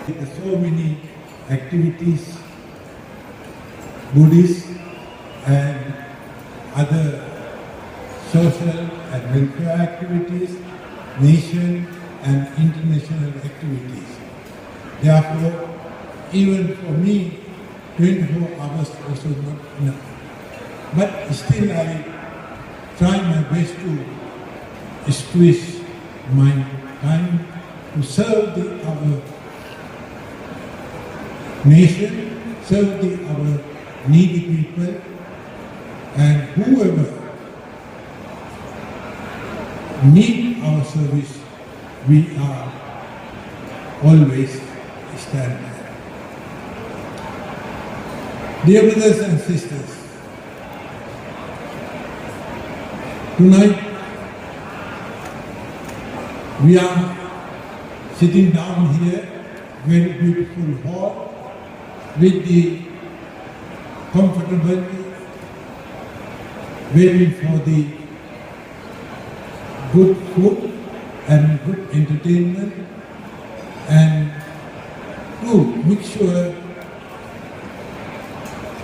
There's so many activities, Buddhist and other social and welfare activities, nation and international activities. Therefore, even for me, 24 hours also not enough. But still I try my best to squeeze my time to serve our nation, serve our needy people, and whoever need our service, we are always stand there. Dear brothers and sisters, tonight we are sitting down here, very beautiful hall, with the comfortable, waiting for the good food and good entertainment, and to make sure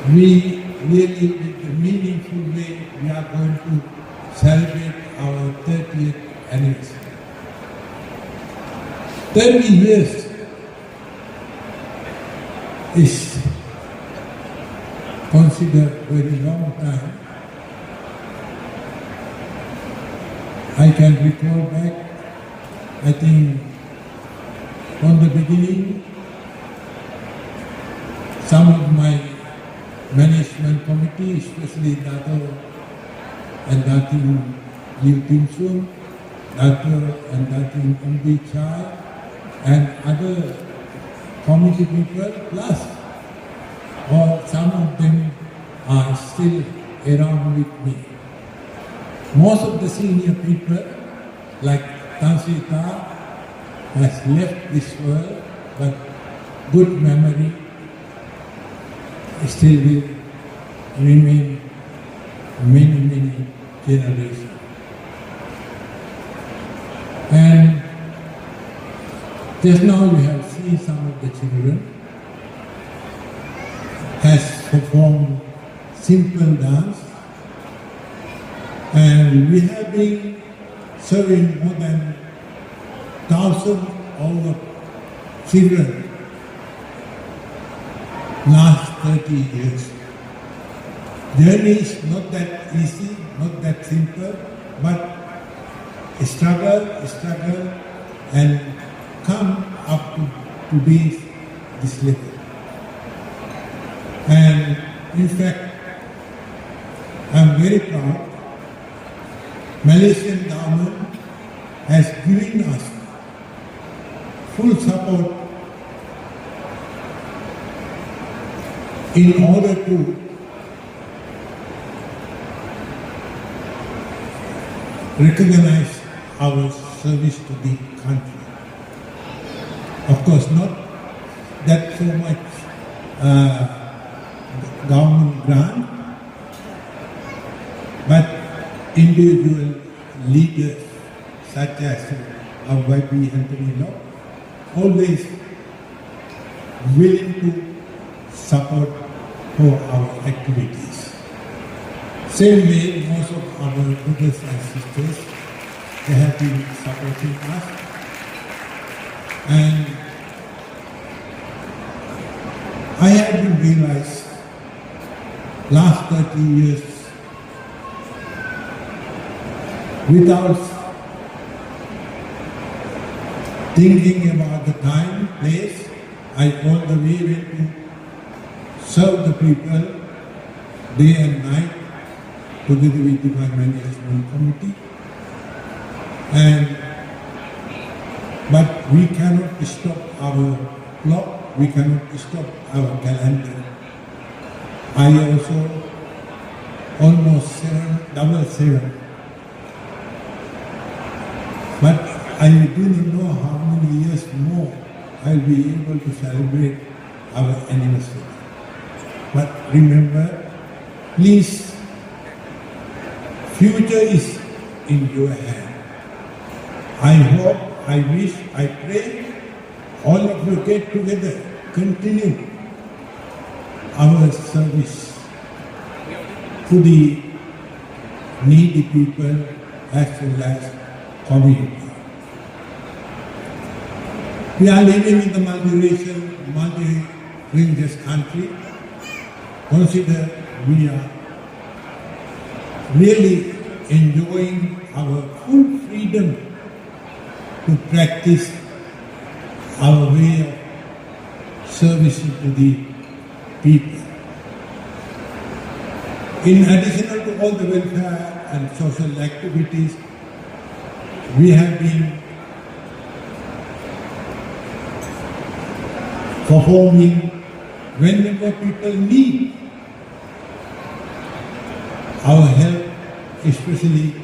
we really, with the meaningful way, we are going to celebrate our 30th anniversary. 30 years is considered a very long time. I can recall back, I think, from the beginning, some of my management committee, especially Dato and Datin Liu Tin Sun, Dato and Datin Umbi Chai, and other committee people, plus or some of them are still around with me. Most of the senior people, like Tan Sri Ta, has left this world, but good memory still will remain many, many generations. And just now you have seen some of the children has performed simple dance, and we have been serving more than 1,000 of children last 30 years. Journey is not that easy, not that simple, but struggle, and come up to this level. And in fact, I'm very proud. Malaysian government has given us full support in order to recognize our service to the country. Of course, not that so much government grant, but individual leaders such as our YB Anthony Loke always willing to support for our activities. Same way, most of our brothers and sisters, they have been supporting us. And I have been realized last 30 years without thinking about the time, place, I all the way went to serve the people day and night together with my management committee. But we cannot stop our clock, we cannot stop our calendar. I also almost 777. But I do not know how many years more I'll be able to celebrate our anniversary. But remember, please, future is in your hand. I hope, I wish, I pray all of you get together, continue our service to the needy people as well as community. We are living in the multiracial, multi-religious country. Consider we are really enjoying our full freedom to practice our way of servicing to the people. In addition to all the welfare and social activities, we have been performing whenever people need our help, especially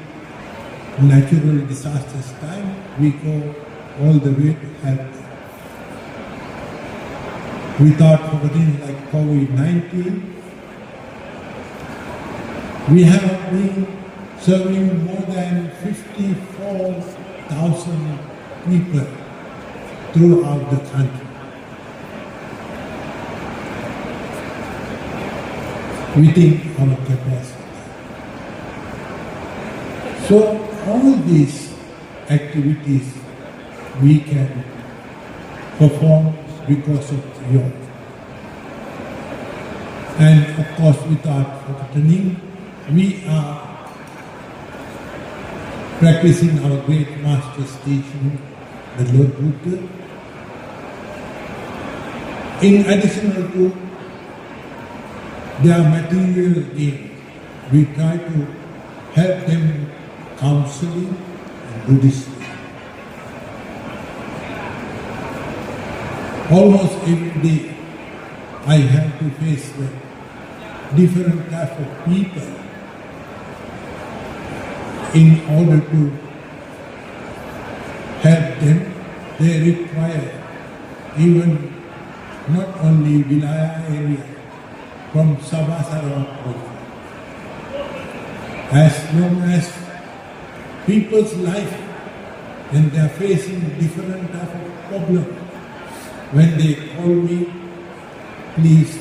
natural disasters time, we go all the way to help them. Without forgetting like COVID-19, we have been serving more than 54,000 people throughout the country. Within our capacity. So all these activities we can perform because of you. And of course, without forgetting, we are practicing our great master's teaching, the Lord Buddha. In addition to their material gain, we try to help them counseling and Buddhist. Almost every day, I have to face the different types of people in order to help them. They require even not only Wilaya area, from Sabah Sarawak also. As long as people's life, when they are facing different type of problems, when they call me, please,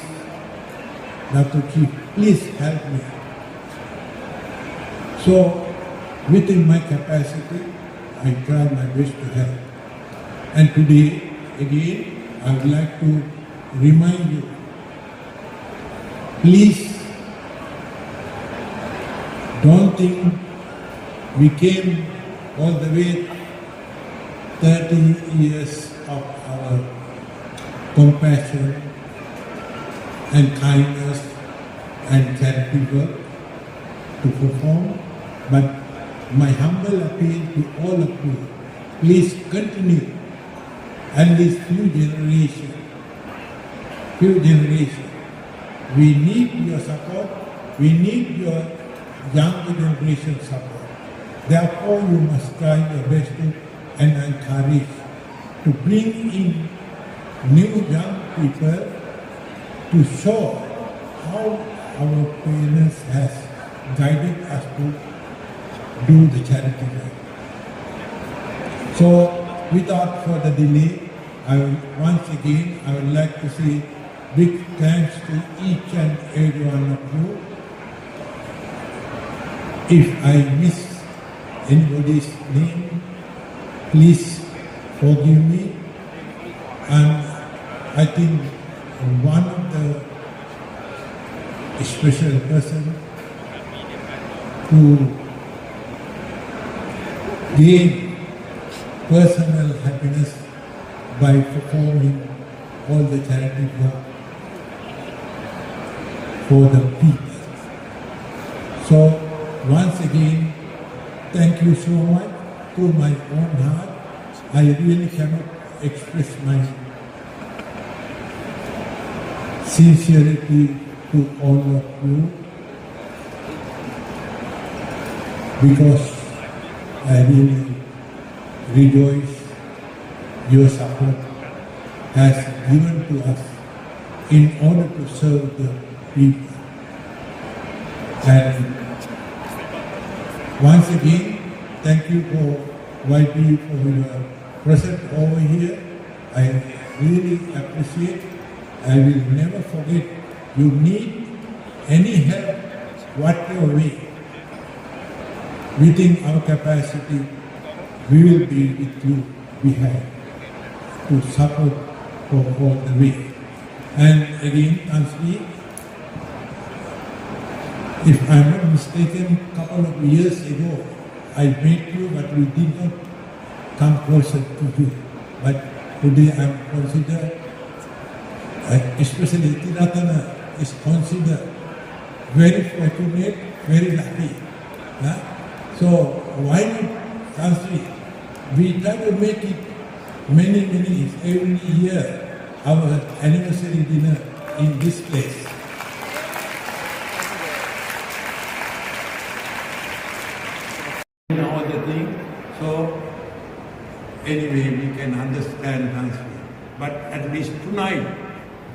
Dr. Chief, please help me. So, within my capacity, I try my best to help. And today, again, I would like to remind you, please don't think we came all the way 30 years of our compassion and kindness and charity work to perform, but my humble appeal to all of you, please continue at least few generations. We need your support, we need your younger generation support. Therefore, you must try your best to and encourage to bring in new young people to show how our parents has guided us to do the charity work. So, without further delay, once again, I would like to say big thanks to each and every one of you. If I miss anybody's name, please forgive me. And I think one of the special person who gain personal happiness by performing all the charity work for the people. So once again, thank you so much to my own heart. I really cannot express my sincerity to all of you because I really rejoice your support has given to us in order to serve the people. And once again, thank you for YB for your presence over here I really appreciate. I will never forget. You need any help, whatever way, within our capacity, we will be with you behind to support for all the way. And again, Anthony, if I'm not mistaken, a couple of years ago, I met you, but we did not come closer to you. But today I'm considered, especially Ti-Ratana is considered very fortunate, very lucky. So why not, Anthony? We try to make it many years, every year, our anniversary dinner in this place. All the thing, so anyway we can understand Anthony. But at least tonight,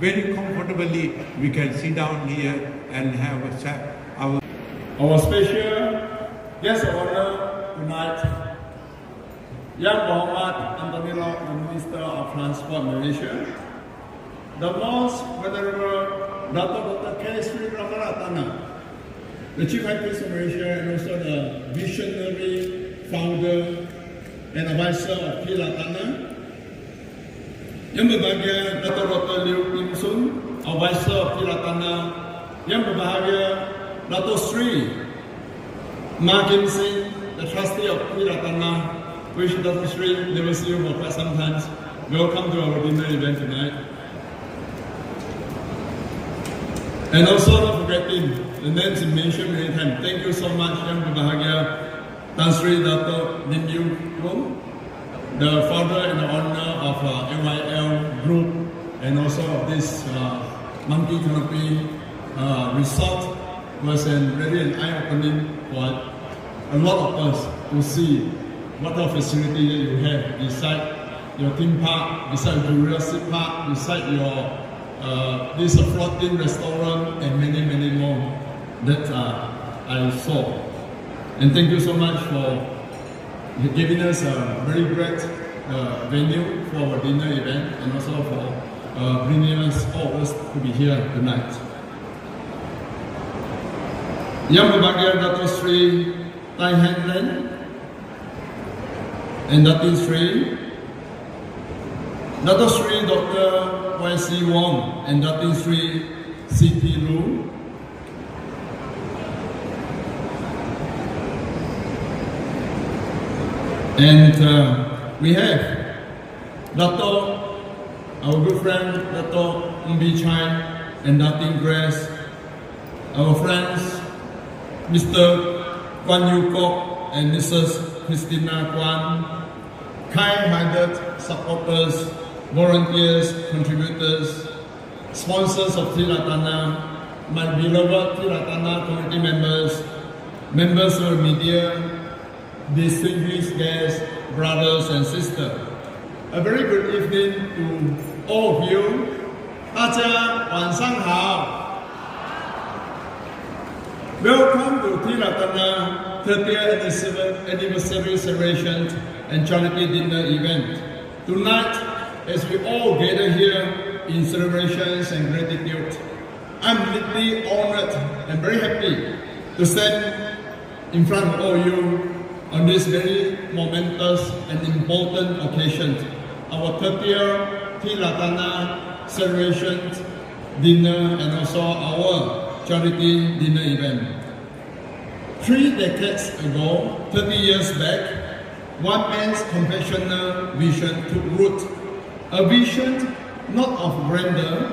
very comfortably, we can sit down here and have a chat. Our special guest of honor tonight, Yang Berhormat Anthony Loke, the Minister of Transport Malaysia, the most venerable Dr. Ti-Ratana, the Chief High Priest of Malaysia, and also the visionary founder and advisor of Ti-Ratana, Yang berbahagia Dr. Liu Kim Sun, advisor of Ti-Ratana, Yang berbahagia Dr. Sri Ma Kim Sing, the trustee of Ti-Ratana, which Dr. Sri never see you for quite some time. Welcome to our dinner event tonight. And also not forgetting the names mentioned many times. Thank you so much, Yang berbahagia Tan Sri Dr. Lim Yu Wong, the father and the owner of MYL Group, and also of this Monkey Canopy resort, was really an eye-opening for a lot of us to see what kind of facility you have beside your theme park, beside Jurassic Park, beside your this floating restaurant, and many more that I saw. And thank you so much for giving us a very great venue for our dinner event, and also for bringing us all of us to be here tonight. Yang berbahagia Dr. Sri Tai Han Len and Dr. Sri Dr. Y.C. Wong and Dr. Sri C.T. Lu, and we have our good friend Dr. Umbi Chai and Dr. Grace, our friends Mr. Kwan Yu Kok and Mrs. Christina Kwan, kind-hearted supporters, volunteers, contributors, sponsors of Ti-Ratana, my beloved Ti-Ratana community members, members of the media, distinguished guests, brothers and sisters. A very good evening to all of you. 大家晚上好。Welcome to Ti-Ratana 30th anniversary celebration and charity dinner event. Tonight, as we all gather here in celebrations and gratitude, I'm deeply honored and very happy to stand in front of all you on this very momentous and important occasion, our 30th Ti-Ratana celebration dinner and also our charity dinner event. 3 decades ago, 30 years back, one man's compassionate vision took root. A vision not of grandeur,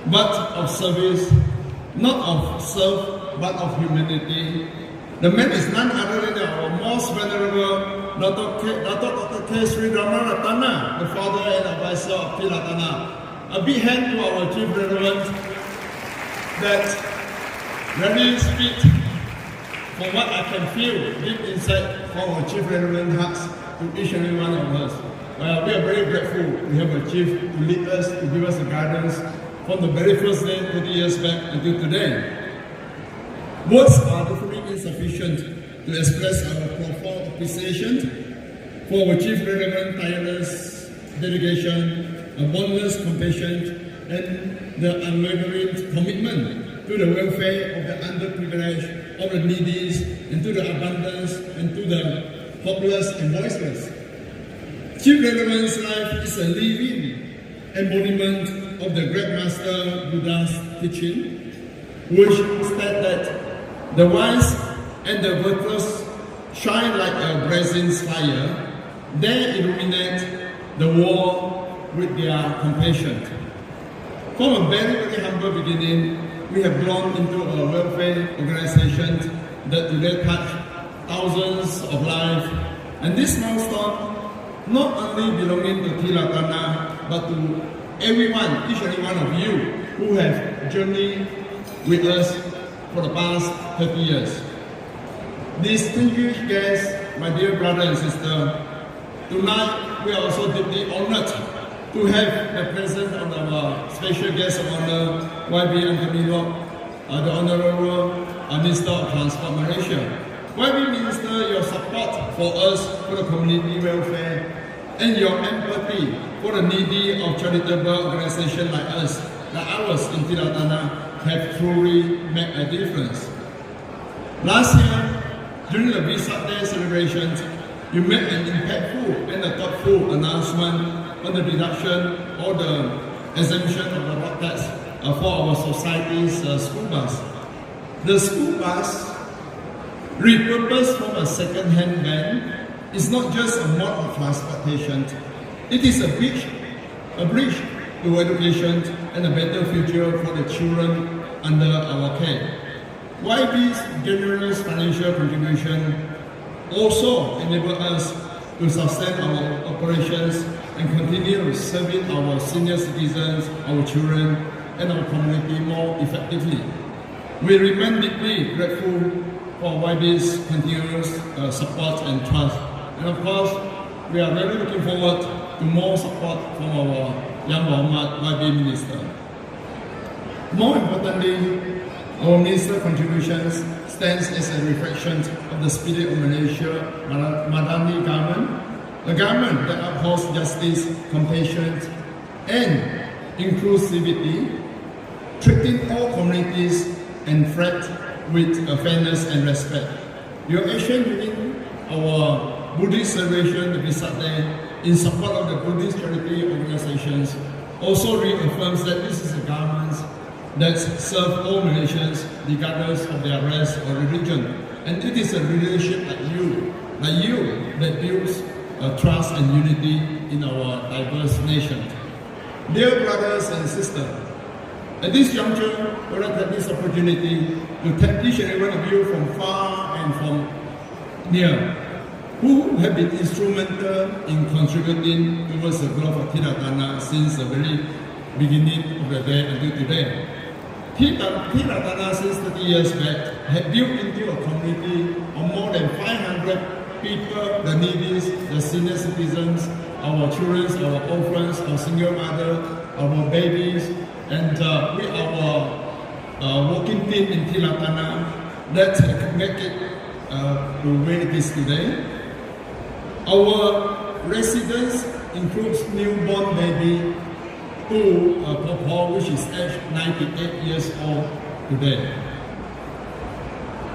but of service, not of self, but of humanity. The man is none other than our most venerable Dr. Ti-Ratana, the father and advisor of Ti-Ratana. A big hand to our chief reverend that really speak for what I can feel deep inside for our chief reverend hearts to each and every one of us. We are very grateful to have a chief to lead us, to give us the guidance from the very first day 30 years back until today. Words are definitely insufficient to express our profound appreciation for our chief reverend tireless dedication, boundless compassion, and the unwavering commitment to the welfare of the underprivileged, of the needy, and to the abundance, and to the hopeless and voiceless. Chief Reverend's life is a living embodiment of the great Master Buddha's teaching, which stated that the wise and the virtuous shine like a blazing fire. They illuminate the world with their compassion. From a very, very humble beginning, we have grown into a welfare organization that today touch thousands of lives. And this milestone not only belonging to Ti-Ratana, but to everyone, each and every one of you who have journeyed with us for the past 30 years. Distinguished guests, my dear brother and sister, tonight we are also deeply honored to have the presence of our special guest of honor, YB Anthony Loke, the Honorable Minister of Transport Malaysia. YB Minister, your support for us, for the community welfare, and your empathy for the needy of charitable organizations like us, like ours in Ti-Ratana, have truly made a difference. Last year, during the Vesak Day celebrations, you made an impactful and a thoughtful announcement on the reduction or the exemption of the road tax for our society's school bus. The school bus, repurposed from a second-hand van, is not just a mode of transportation. It is a bridge to education and a better future for the children under our care. YB's generous financial contribution also enable us to sustain our operations and continue serving our senior citizens, our children, and our community more effectively. We remain deeply grateful for YB's continuous support and trust. And of course, we are very looking forward to more support from our young Berhormat YB Minister. More importantly, our Minister's contributions stands as a reflection of the spirit of Malaysia Madani government, a government that upholds justice, compassion, and inclusivity, treating all communities and friends with fairness and respect. Your action during our Buddhist celebration, the Vesak Day, in support of the Buddhist charity organizations, also reaffirms that this is a government that serves all Malaysians regardless of their race or religion. And it is a relationship like you, that builds trust and unity in our diverse nation. Dear brothers and sisters, at this juncture, I would like to take this opportunity to thank each and every one of you from far and from near, who have been instrumental in contributing towards the growth of Ti-Ratana since the very beginning of the day until today. Ti-Ratana, since 30 years back, had built into a community of more than 500 people, the needy, the senior citizens, our children, our orphans, our single mother, our babies, and with our working team in Ti-Ratana that make it to where it is today. Our residents includes newborn baby to Popo, which is aged 98 years old today.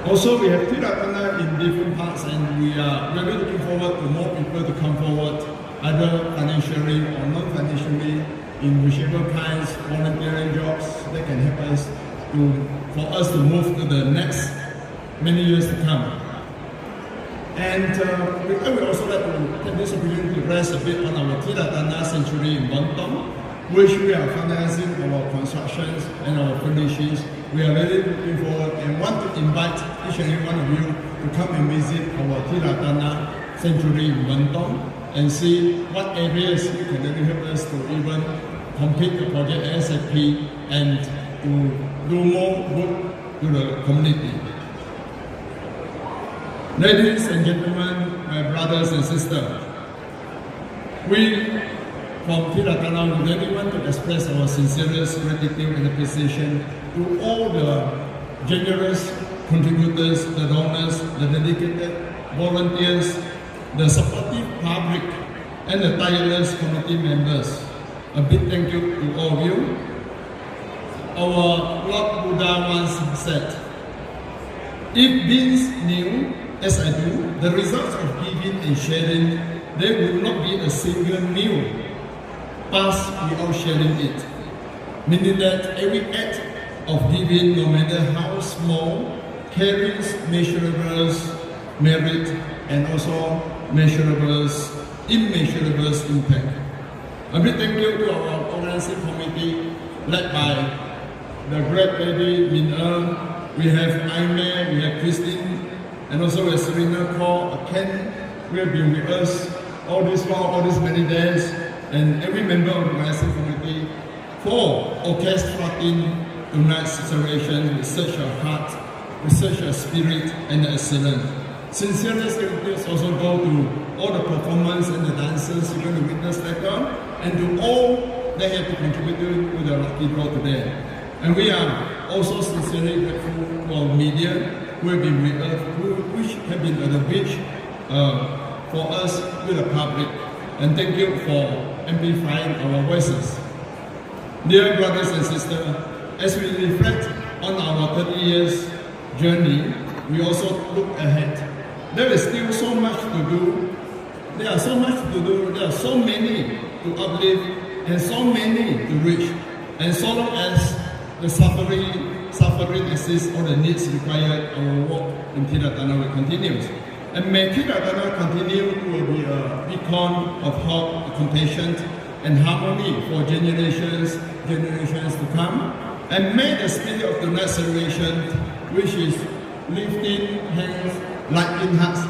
Also, we have Ti-Ratana in different parts, and we are really looking forward to more people to come forward, either financially or non-financially, in whichever kinds of volunteering jobs that can help us for us to move to the next many years to come. And I would also like to take this opportunity to rest a bit on our Ti-Ratana Sanctuary in Bontong, which we are finalizing our constructions and our furnishings. We are really looking forward and want to invite each and every one of you to come and visit our Ti-Ratana Sanctuary in Bontong and see what areas you can really help us to even complete the project ASAP and to do more good to the community. Ladies and gentlemen, my brothers and sisters, we from Ti-Ratana would really want to express our sincerest gratitude and appreciation to all the generous contributors, the donors, the dedicated volunteers, the supportive public, and the tireless committee members. A big thank you to all of you. Our Lord Buddha once said, if beings knew, as I do, the results of giving and sharing, there would not be a single meal passed without sharing it. Meaning that every act of giving, no matter how small, carries measurables merit and also measurables, immeasurables impact. A big thank you to our organizing committee led by the great lady Min we have Aime, we have Christine, and also a Serena Call, Ken, who have been with us all this while, all these many days, and every member of the organizing committee for orchestrating tonight's celebration with such a heart, with such a spirit and excellence. Sincerest thanks also go to all the performers and the dancers you're going to witness later, and to all that have contributed to the lucky draw today. And we are also sincerely grateful to our media who have been with us, which have been at the beach for us with the public. And thank you for amplifying our voices. Dear brothers and sisters, as we reflect on our 30 years journey, we also look ahead. There is still so much to do. There are so much to do. There are so many to uplift and so many to reach. And so long as the suffering exists or the needs required, our work in Ti-Ratana will continue. And may Ti-Ratana continue to be a beacon of hope, compassion, and harmony for generations to come. And may the spirit of tonight's celebration, which is lifting hands, lighting hearts,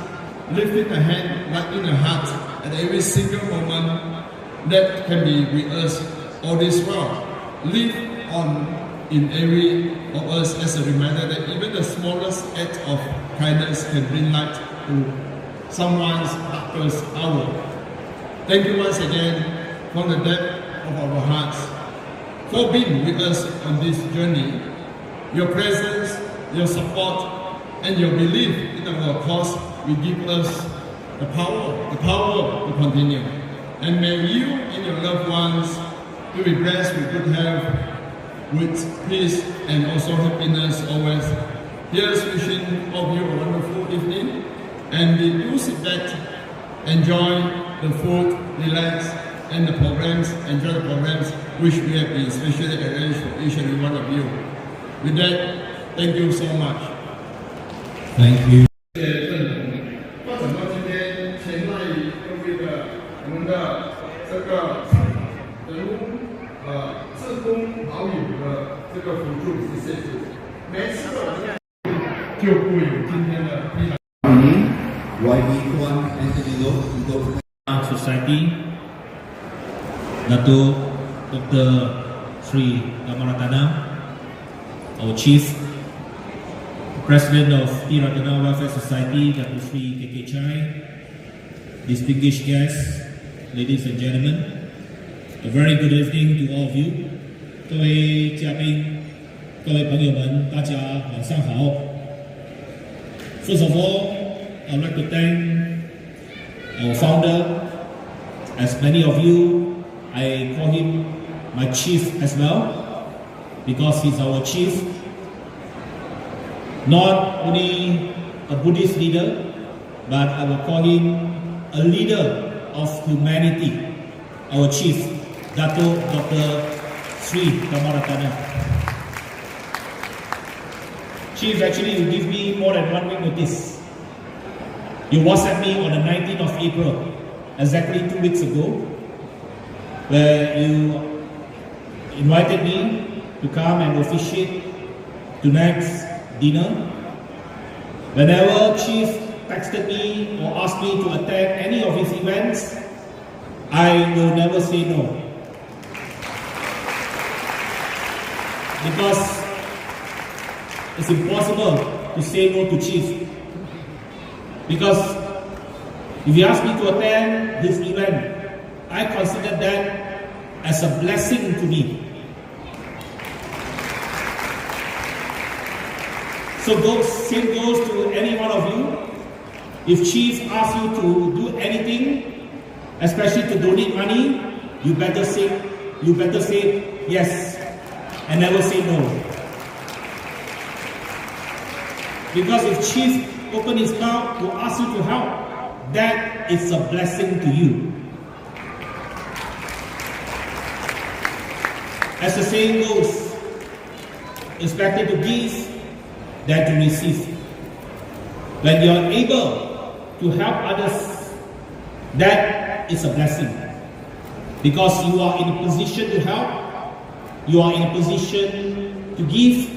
lifting a hand, lighting a heart at every single moment that can be with us all this while. Live on in every of us as a reminder that even the smallest act of kindness can bring light to someone's darkest hour. Thank you once again from the depth of our hearts for being with us on this journey. Your presence, your support, and your belief in our cause will give us the power to continue. And may you and your loved ones to be blessed with good health, with peace, and also happiness always. Here's wishing all of you a wonderful evening, and do sit back, enjoy the food, relax, and the programs, enjoy the programs which we have been specially arranged for each and every one of you. With that, thank you so much. Thank you. 发展到今天，前赖各位的我们的这个人物志工好友的这个辅助，谢谢。每次就不会有今天的YB Tuan Anthony Loke Society, Dato Dr. Sri Ti-Ratana, our Chief President of Ti-Ratana Welfare Society, Dr. Sri K.K. Chai, distinguished guests, ladies and gentlemen, a very good evening to all of you. 各位嘉宾，各位朋友们，大家晚上好。First of all, I'd like to thank our founder. As many of you, I call him my chief as well, because he's our chief. Not only a Buddhist leader, but I will call him a leader of humanity. Our chief, Dato Dr. Sri Ti-Ratana. Chief, actually you give me more than 1 week notice. You WhatsApp me on the 19th of April, exactly 2 weeks ago, where you invited me to come and officiate tonight's dinner. Whenever Chief texted me or asked me to attend any of his events, I will never say no. Because it's impossible to say no to Chief. Because if you ask me to attend this event, I consider that as a blessing to me. So same goes to any one of you. If Chief asks you to do anything, especially to donate money, you better say yes and never say no. Because if Chief open his mouth to ask you to help, that is a blessing to you. As the saying goes, it's better to give than to receive. When you are able to help others, that is a blessing. Because you are in a position to help, you are in a position to give,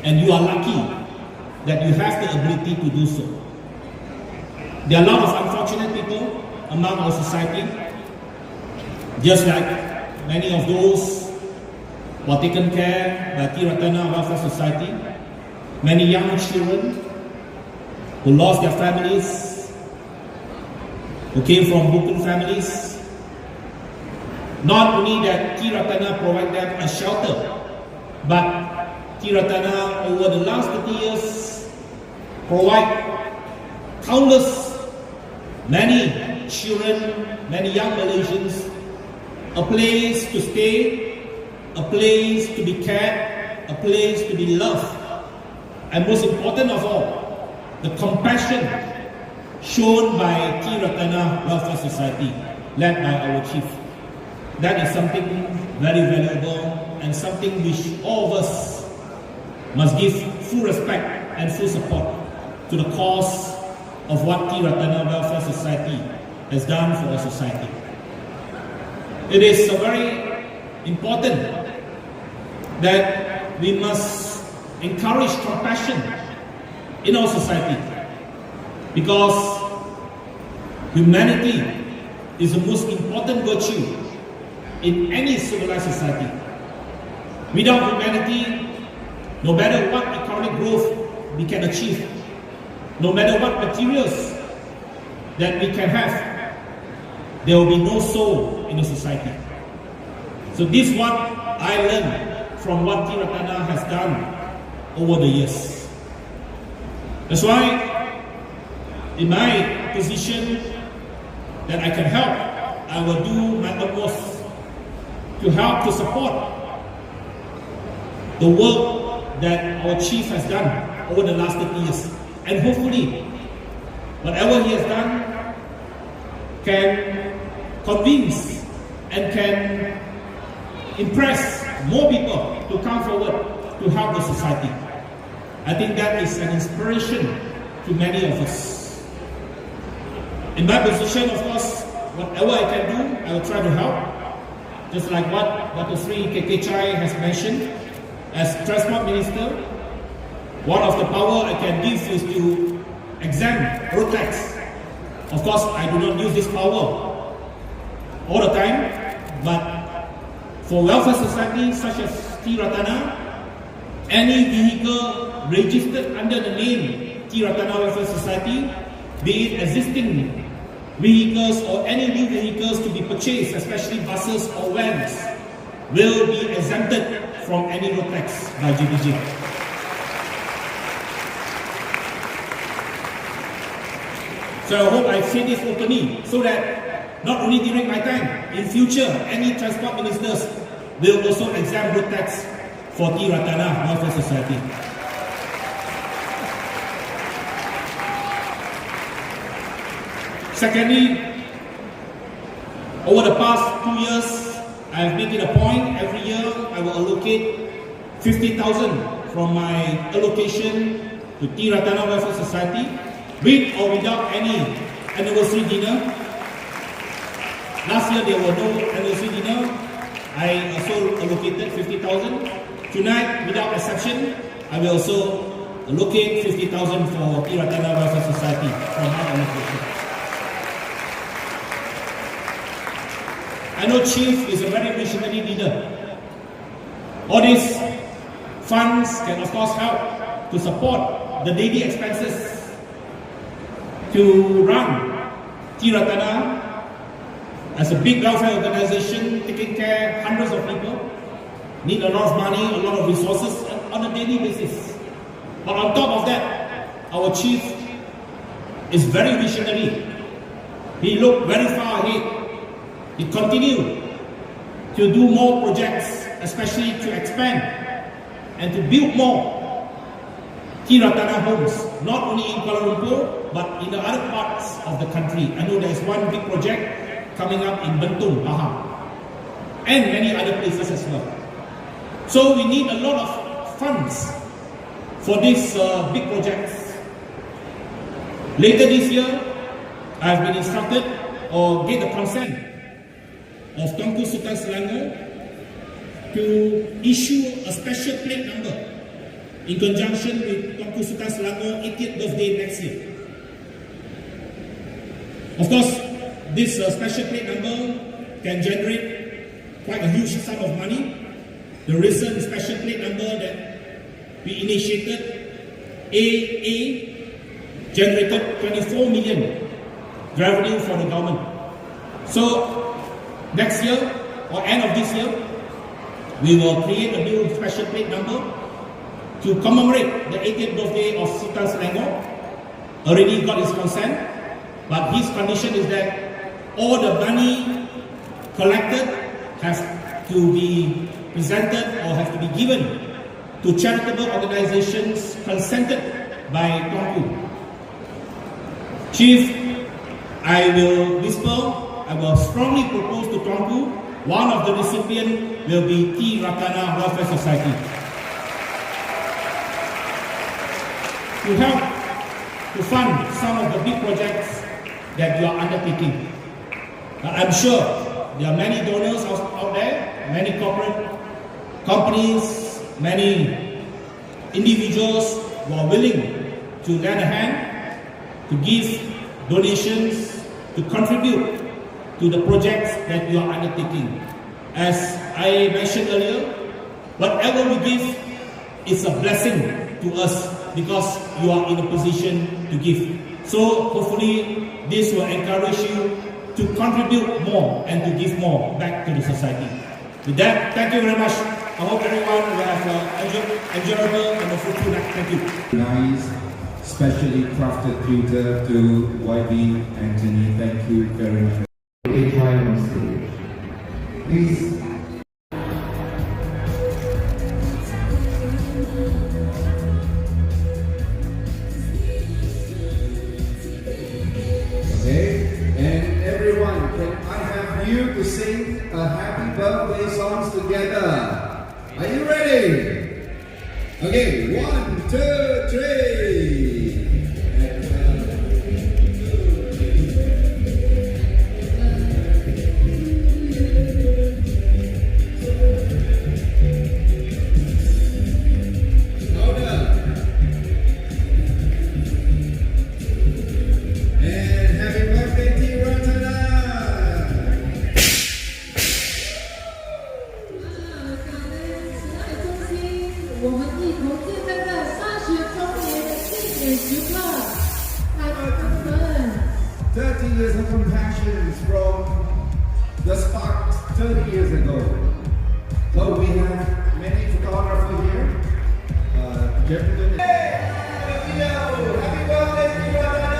and you are lucky that you have the ability to do so. There are a lot of unfortunate people among our society, just like many of those who are taken care by Ti-Ratana Welfare Society, many young children who lost their families, who came from broken families. Not only that Ti-Ratana provide them a shelter, but Ti-Ratana over the last 30 years provide countless, many children, many young Malaysians, a place to stay, a place to be cared, a place to be loved, and most important of all, the compassion shown by Ti-Ratana Welfare Society, led by our chief. That is something very valuable and something which all of us must give full respect and full support to the cause of what Ti-Ratana Welfare Society has done for our society. It is very important that we must encourage compassion in our society, because humanity is the most important virtue in any civilized society. Without humanity, no matter what economic growth we can achieve, no matter what materials that we can have, there will be no soul in the society. So this is what I learned from what Ti-Ratana has done over the years. That's why in my position that I can help, I will do my utmost to help to support the work that our chief has done over the last 30 years. And hopefully, whatever he has done can convince and can impress more people to come forward to help the society. I think that is an inspiration to many of us. In my position, of course, whatever I can do, I will try to help. Just like what Dr. Sri K.K. Chai has mentioned, as Transport Minister, one of the power I can give is to exempt road tax. Of course, I do not use this power all the time, but for welfare societies such as Ti-Ratana, any vehicle registered under the name Ti-Ratana Welfare Society, be it existing vehicles or any new vehicles to be purchased, especially buses or vans, will be exempted from any road tax by GBJ. So I hope I say this openly, so that not only during my time, in future, any transport ministers will also exempt road tax for Ti-Ratana Welfare Society. Secondly, over the past 2 years, I have made it a point, every year I will allocate 50,000 from my allocation to Ti-Ratana Welfare Society, with or without any anniversary dinner. Last year there were no anniversary dinner. I also allocated 50,000. Tonight, without exception, I will also allocate 50,000 for Ti-Ratana Welfare Society from my allocation. I know Chief is a very visionary leader. All these funds can of course help to support the daily expenses to run Ti-Ratana as a big welfare organization, taking care of hundreds of people, need a lot of money, a lot of resources on a daily basis. But on top of that, our chief is very visionary. He looked very far ahead. He continued to do more projects, especially to expand and to build more Ti-Ratana homes, not only in Kuala Lumpur, but in the other parts of the country. I know there is one big project coming up in Bentong, Pahang, and many other places as well. So we need a lot of funds for these big projects. Later this year, I have been instructed or get the consent of Tuanku Sultan Selangor to issue a special plate number in conjunction with Tuanku Sultan Selangor 80th birthday next year. Of course, this special plate number can generate quite a huge sum of money. The recent special plate number that we initiated, AA, generated 24 million revenue for the government. So next year or end of this year, we will create a new special plate number to commemorate the 80th birthday of Sultan Selangor. Already got his consent, but his condition is that all the money collected has to be presented or have to be given to charitable organizations consented by Tuanku. Chief, I will strongly propose to Tuanku, one of the recipients will be Ti-Ratana Welfare Society. To help to fund some of the big projects that you are undertaking. I'm sure there are many donors out there, many corporate companies, many individuals who are willing to lend a hand, to give donations, to contribute to the projects that you are undertaking. As I mentioned earlier, whatever we give is a blessing to us because you are in a position to give. So hopefully this will encourage you to contribute more and to give more back to the society. With that, thank you very much. I hope everyone will have an enjoyable and a fruitful night. Thank you. Nice, specially crafted tutor to YB Anthony. Thank you very much. On stage. Please. Okay, and everyone, can I have you to sing a happy birthday songs together? Are you ready? Okay, 1, 2, 3. Years of compassion from the spark 30 years ago. So we have many photographers here. Gentlemen. Hey! Happy birthday, Ti-Ratana!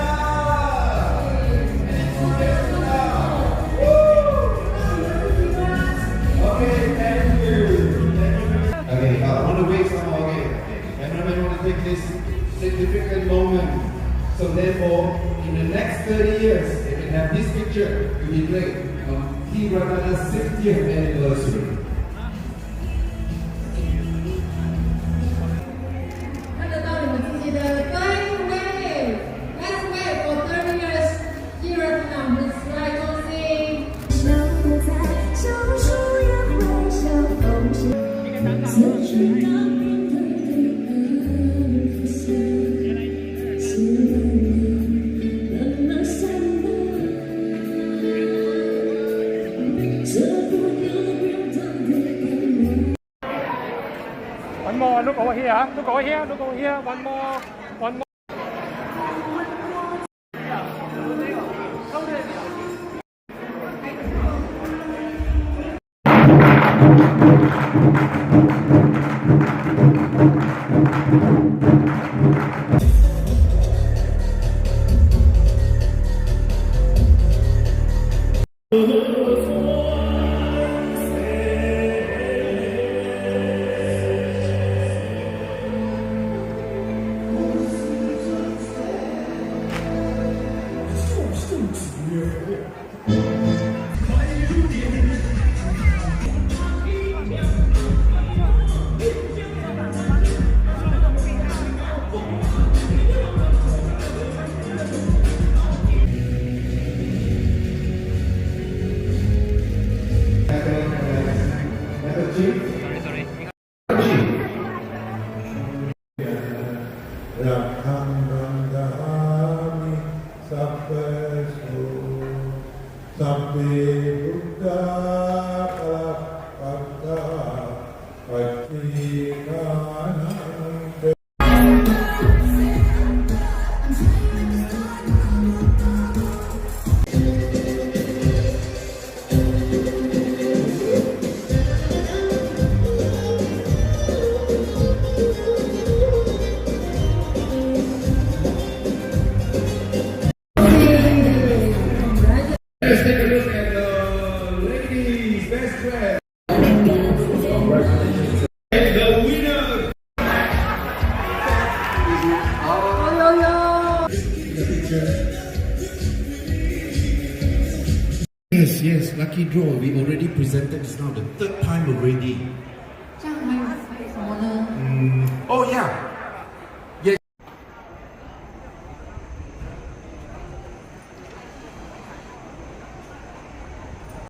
Okay, thank you. Okay, I want to wait some more. Everyone want to take this significant moment. So therefore, in the next 30 years, they can have this picture to be played on Ti-Ratana's 60th anniversary. Let's wait for 30 years. Ti-Ratana, let's try to sing. 1 more, look over here, look over here, look over here, 1 more, 1 more. Rakhamandhami sabbesu sabbe buddha kalapakka paccikanam. Let's take a look at the ladies' best dress. And the winner. Yes, lucky draw. We already presented this now the third time already. 这样还有什么呢？ Oh yeah,